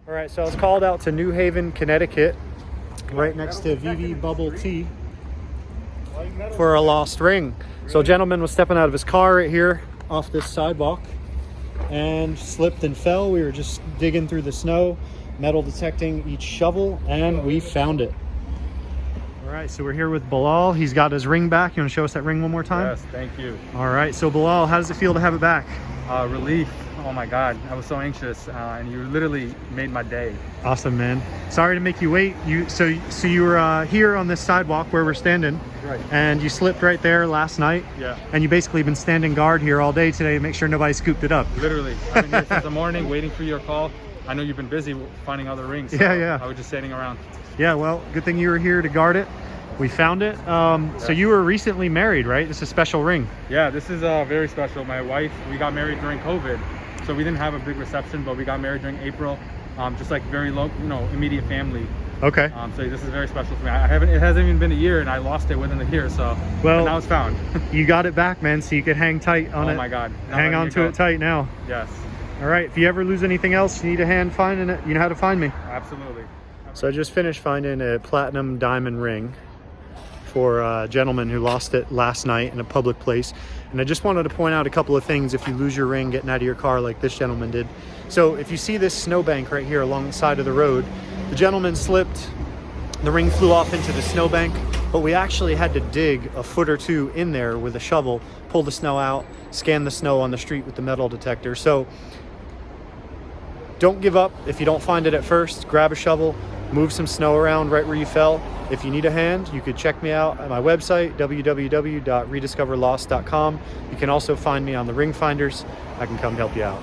All right, so I was called out to New Haven, Connecticut, right next to VV Bubble Tea for a lost ring. So a gentleman was stepping out of his car right here off this sidewalk and slipped and fell. We were just digging through the snow, metal detecting each shovel, and we found it. All right, so we're here with Bilal. He's got his ring back. You want to show us that ring one more time? Yes, thank you. All right, so Bilal, how does it feel to have it back? Relief. Oh my God, I was so anxious, and you literally made my day. Awesome, man. Sorry to make you wait. So you were here on this sidewalk where we're standing, Right. and you slipped right there last night. Yeah. And you basically been standing guard here all day today to make sure nobody scooped it up. Literally, I've been here since the morning waiting for your call. I know you've been busy finding other rings. So Yeah. I was just standing around. Yeah, well, good thing you were here to guard it. We found it. So you were recently married, right? This is a special ring. Yeah, this is very special. My wife, we got married during COVID, so we didn't have a big reception, but we got married during April. Just like very low, immediate family. Okay. So this is very special for me. It hasn't even been a year, and I lost it within a year. So well, now it's found. You got it back, man. So you could hang tight on it. Oh my God. Now Hang on to it tight now. Yes. All right. If you ever lose anything else, you need a hand finding it, you know how to find me. Absolutely. So I just finished finding a platinum diamond ring for a gentleman who lost it last night in a public place. And I just wanted to point out a couple of things if you lose your ring getting out of your car like this gentleman did. So if you see this snowbank right here along the side of the road, the gentleman slipped, the ring flew off into the snowbank, but we actually had to dig a foot or two in there with a shovel, pull the snow out, scan the snow on the street with the metal detector. So don't give up. If you don't find it at first, grab a shovel, move some snow around right where you fell. If you need a hand, you could check me out at my website, www.rediscoverlost.com. You can also find me on the ring finders. I can come help you out.